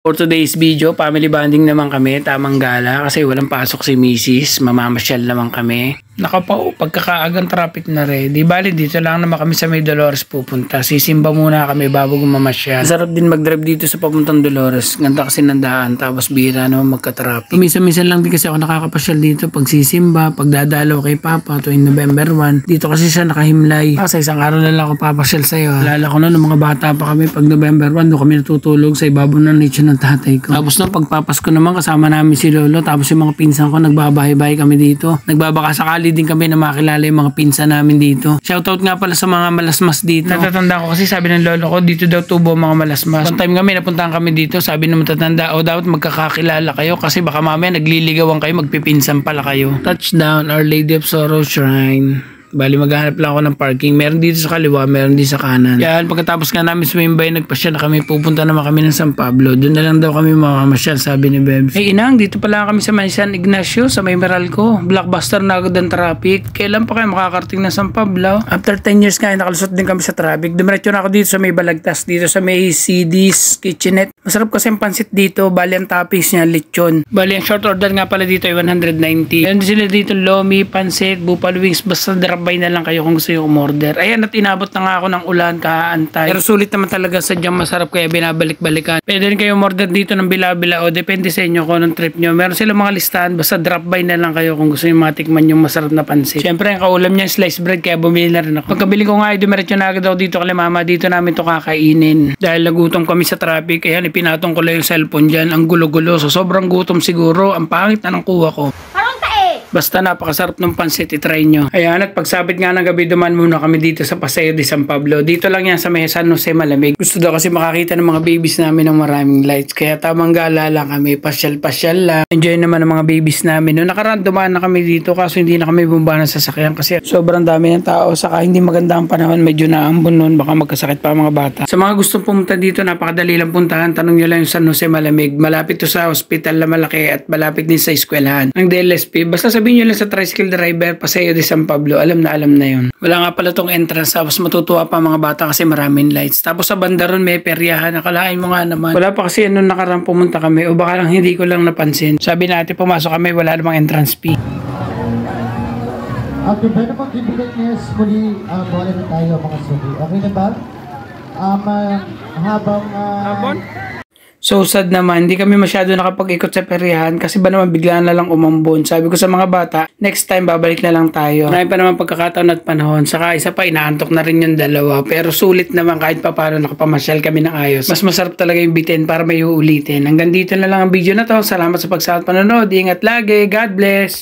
For today's video, family bonding naman kami, tamang gala kasi walang pasok si Mrs. Mamamasyal naman kami. Nakapao, pagkakaagang traffic na ready. Bali, dito lang naman kami sa May Dolores pupunta. Sisimba muna kami bago gumamasyal. Sarap din mag-drive dito sa papuntang Dolores. Ganda kasi ng daan, tapos bihira naman magka-traffic. Minsan-minsan lang din kasi ako nakakapasyal dito pag sisimba, pag dadalaw kay Papa tuwing November 1. Dito kasi siya nakahimlay. Kasi isang araw na lang ako papasyal sa'yo. Alala ko na nung mga bata pa kami pag November 1, doon kami natutulog sa ibabaw ng nicho ng tatay ko. Tapos nung pagpapasko naman kasama namin si Lolo, tapos yung mga pinsan ko nagbabahay-bahay kami dito. Nagbabaka sakali din kami na makilala yung mga pinsan namin dito. Shoutout nga pala sa mga malasmas dito. Natatanda ko kasi sabi ng Lolo ko dito daw tubo mga malasmas. One time kami napuntahan kami dito, sabi ng matatanda, dapat magkakakilala kayo kasi baka mamaya nagliligawan kayo, magpipinsan pala kayo. Touchdown, Our Lady of Sorrow Shrine. Bali maghanap lang ako ng parking. Meron dito sa kaliwa, meron din sa kanan. Yan, pagkatapos nga namin sumimbay, nagpasya na kami. Pupunta naman kami ng San Pablo. Doon na lang daw kami mamamasyal, sabi ni Bebs. Inang, dito pala kami sa San Ignacio, sa may Meralco. Blockbuster na agad ang traffic. Kailan pa kayo makakarating ng San Pablo? After 10 years nga, nakalusot din kami sa traffic. Dumiretso na ako dito sa may Balagtas, dito sa may CD's Kitchenette. Masarap kasi ang pansit dito. Bali ang toppings niya, lechon. Bali ang short order nga pala dito ay 190. Meron sila dito lomi, pansit, buffalo wings, basta bay na lang kayo kung gusto yung umorder. Ayan, at inabot na nga ako ng ulan, kaantay. Pero sulit naman talaga, sadyang masarap kaya binabalik-balikan. Pwede rin kayo umorder dito ng bila-bila o depende sa inyo kung anong trip nyo. Meron silang mga listahan, basta drop by na lang kayo kung gusto yung matikman yung masarap na pansit. Siyempre, ang kaulam niya sliced bread kaya bumili na rin ako. Pagkabili ko nga, dumiretso na agad ako dito kay mama. Dito namin to kakainin. Dahil nagutom kami sa traffic, ayan, ipinatong ko lang yung cellphone dyan. Ang gulo-gulo. So, sobrang gutom siguro. Ang pangit na ng kuha ko. Basta napakasarap ng pansit, itry nyo. Ayan, at pagsabit nga ng gabi, duman muna kami dito sa Paseo de San Pablo. Dito lang yan sa may San Jose, malamig. Gusto daw kasi makakita ng mga babies namin ng maraming lights. Kaya tamang gala lang kami, pasyal-pasyal lang. Enjoy naman ng mga babies namin. Noong nakaraan, dumaan na kami dito kaso hindi na kami bumaba ng sasakyan kasi sobrang dami ng tao. Saka hindi maganda ang panahon, medyo naambon noon, baka magkasakit pa ang mga bata. Sa mga gustong pumunta dito, napakadali lang puntahan. Tanong nyo lang yung San Jose, malamig. Malapit to sa hospital na malaki at malapit din sa eskwelahan ng DLSP. Basta sabihin nyo lang sa tricycle driver, Paseo de San Pablo, alam na yun. Wala nga pala tong entrance, tapos matutuwa pa mga bata kasi maraming lights. Tapos sa banda ron may peryahan, nakalain mo nga naman. Wala pa kasi nung nakarang pumunta kami, o baka lang hindi ko lang napansin. Sabi natin pumasok kami, wala namang entrance fee. Okay, pwede pang kibigitness muli, wala na tayo mga suki. Okay na ba? Habang So sad naman, hindi kami masyado nakapag-ikot sa peryahan kasi ba naman bigla na lang umambon. Sabi ko sa mga bata, next time babalik na lang tayo. Marami pa naman pagkakataon at panahon. Saka isa pa, inaantok na rin yung dalawa. Pero sulit naman kahit pa paano nakapamasyal kami ng ayos. Mas masarap talaga yung bitin para may uulitin. Hanggang dito na lang ang video na to. Salamat sa pagsahod panonood. Ingat lagi. God bless!